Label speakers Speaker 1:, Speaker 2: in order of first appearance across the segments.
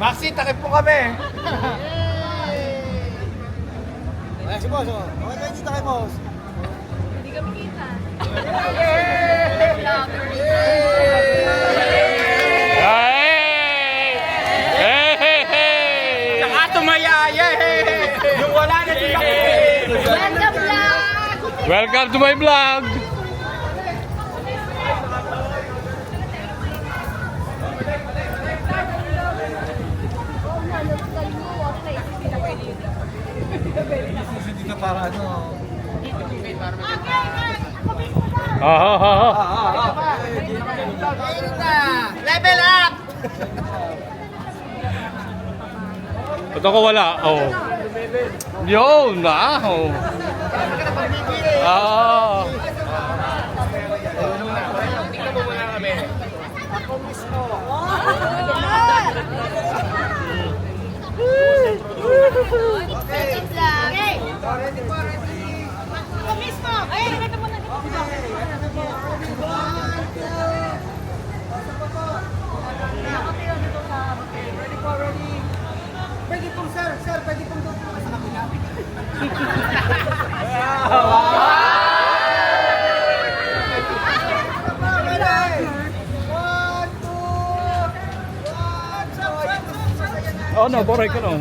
Speaker 1: Maxi, takip po kami.
Speaker 2: Ayan si boss, oh. Okay kayo dito kay boss.
Speaker 3: Hindi kami kita.
Speaker 1: Saka tumayaya yung wala na sila.
Speaker 3: Welcome vlog!
Speaker 4: Welcome to my vlog.
Speaker 2: Dito para ano.
Speaker 1: Level up!
Speaker 4: Ito ko wala. Oh. Yun na. Oh. Ah.
Speaker 1: Tingnan mo muna kami. Ako mismo.
Speaker 3: Okay. Ako mismo! Ay, nagkata mo na.
Speaker 2: Pwede pong sir, pwede pong doon sa kabila.
Speaker 4: Oh no, boray ka no.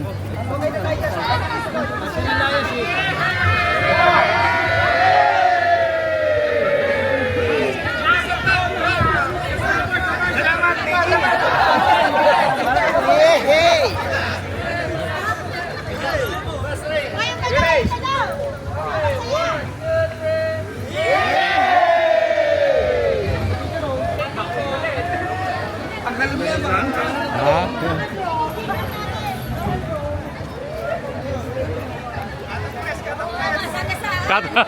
Speaker 4: Kata,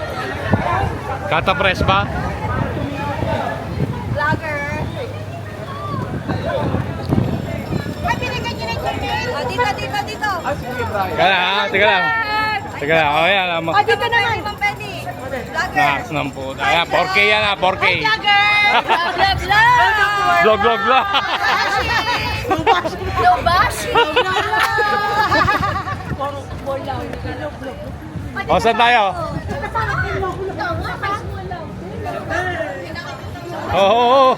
Speaker 4: kata press ba?
Speaker 3: Vlogger! Ay, binigyan niyo na yung email! Dito!
Speaker 4: Teka lang, teka lang. Teka lang, oh yan.
Speaker 3: Dito naman! Ma'am Penny! Vlogger!
Speaker 4: Naks ng puta. Ayan, 4K yan ah, 4K.
Speaker 3: Hi, vlogger! Vlog!
Speaker 4: Vlog, vlog, vlog.
Speaker 3: Lobashi!
Speaker 4: O, saan tayo? Oo.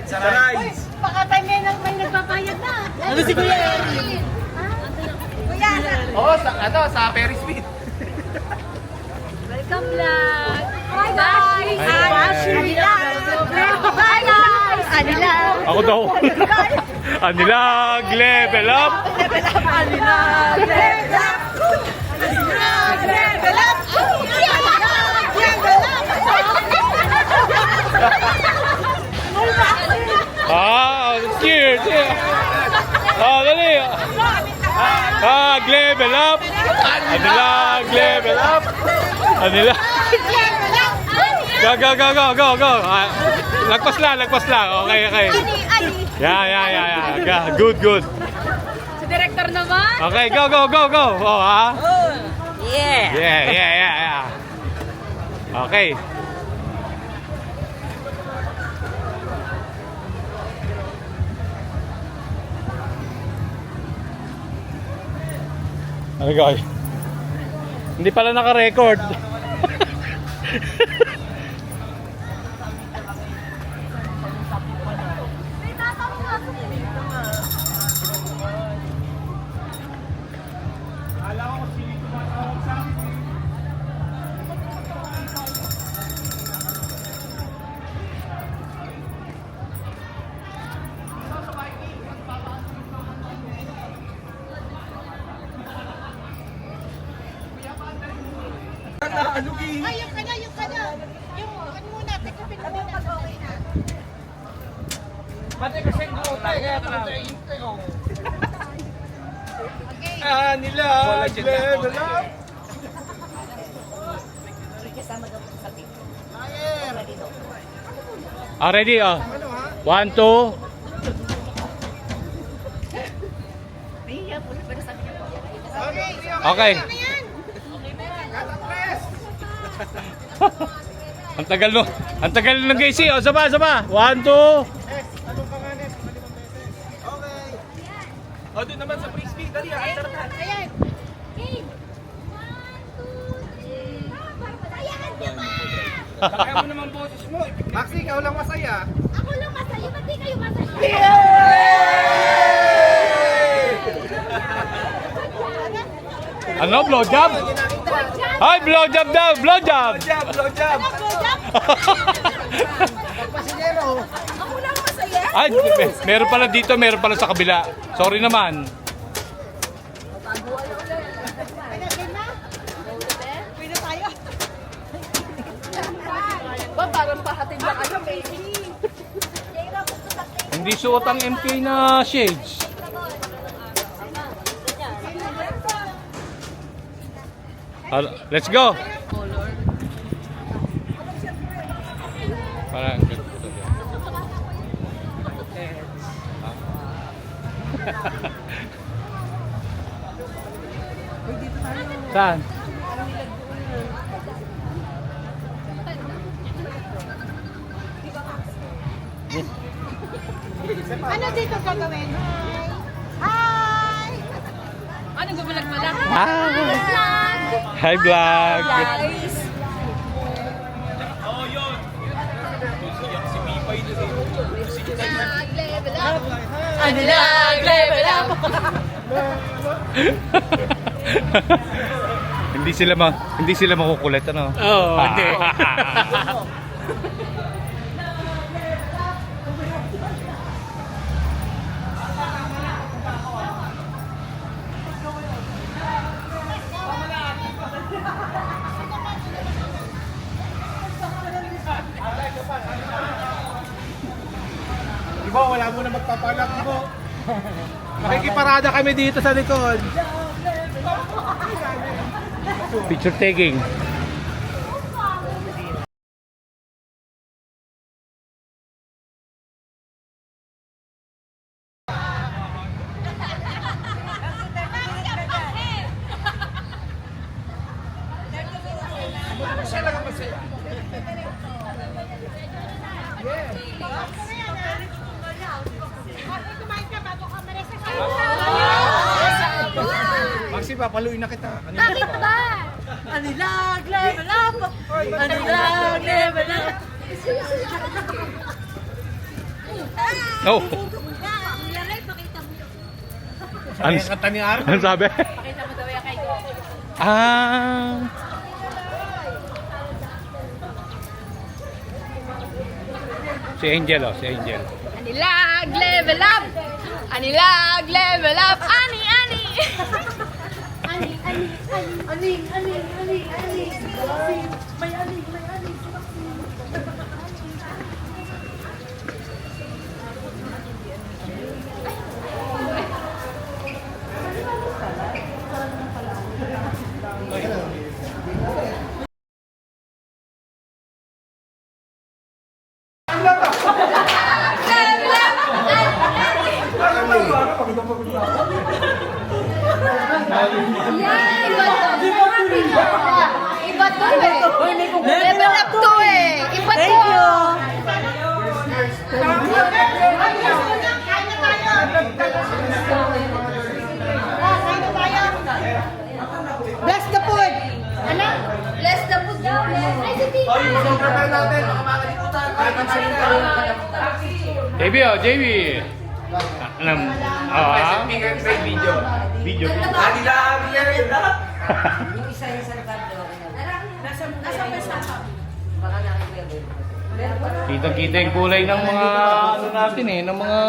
Speaker 1: Saray.
Speaker 3: Pakatay ngayon ang may nagpapayag na. Ano si Kuya Eric? Kuya Eric.
Speaker 1: Oo, sa Ferris wheel.
Speaker 3: Welcome vlog. Hi guys.
Speaker 4: Hi.
Speaker 3: Hi guys. Anilag.
Speaker 4: Ako daw. Anilag, level up.
Speaker 3: Anilag. Level up. Anilag. Level up.
Speaker 4: Ah, cheers. Ah, dali. Ah, level up. Anilag, level up. Anilag. Go. Ah, lagpas lang. Okay. Yeah. Good.
Speaker 3: Si director naman.
Speaker 4: Okay, go. Oh, ha?
Speaker 3: Yeah.
Speaker 4: Yeah. Okay. Ano guys? Hindi pala naka-record.
Speaker 3: Ay, yung kana. Yung ano muna, tikapin mo muna. Okay na.
Speaker 1: Pati kasi ang utay, kaya pantay-intay ko.
Speaker 3: Okay.
Speaker 1: Anilag, level up.
Speaker 4: Ah, ready? 1, 2. Okay.
Speaker 3: Ano yan?
Speaker 4: Ang tagal no. Ang tagal ng Casey. O, saba. 1, 2.
Speaker 1: O, doon naman sa frisbee. Dali,
Speaker 3: Ayan.
Speaker 1: answer na.
Speaker 3: Ayan. Game. 1, 2, 3. Ayan, di ba?
Speaker 1: Kaya mo naman boses mo. Maxi, ikaw lang masaya.
Speaker 3: Ako lang masaya. Ba't di kayo masaya?
Speaker 4: Ano? Blowjob? Ay, blowjob daw! Blowjob!
Speaker 1: Blow job.
Speaker 2: Pasinero.
Speaker 3: Ako lang masaya?
Speaker 4: Ay, meron pala dito, meron pala sa kabila. Sorry naman.
Speaker 3: Game na? Pwede tayo. Ba, parang pahatid lang kayo, baby.
Speaker 4: Hindi suot ang MK na shades. Let's go! Parang ganito yan. Saan?
Speaker 3: Ano dito gagawin? Hi! Anong gumalag pala?
Speaker 4: Hi, vlog!
Speaker 3: Guys!
Speaker 1: Oo, yun. Si Pipay doon eh.
Speaker 3: Level up! Ano lang? Level up!
Speaker 4: Hindi sila makukulit, ano?
Speaker 1: Oo, hindi. Ibo, wala mo na magpapalak, Ibo. Makikiparada kami dito sa likod.
Speaker 4: Picture taking.
Speaker 3: Kumain ka bago ka mares sa
Speaker 1: Maxi, papaluin na kita.
Speaker 3: Bakit ba? Anilag, level up! Anilag, level up!
Speaker 4: Oh!
Speaker 1: Ano yung kanta ni Arno?
Speaker 4: Ano sabi?
Speaker 3: Pakita mo daw yan kay Goku.
Speaker 4: Ah! Si Angel, oh, si Angel.
Speaker 3: Anilag, level up! Anilag, level up! Ani, ani! Ani, ani, ani, ani, ani, ani, ani. May ani, may ani. Iba to eh. Level up to eh. Iba to. Thank you. Bless the food. Ano? Bless the food daw. Ay, si Tita.
Speaker 4: JB, oh, JB! Alam, ah?
Speaker 1: May video.
Speaker 4: Video.
Speaker 5: Yung isa sa kablo. Nasa baka nakikita.
Speaker 4: Kita-kita yung kulay ng mga, ano natin eh, ng mga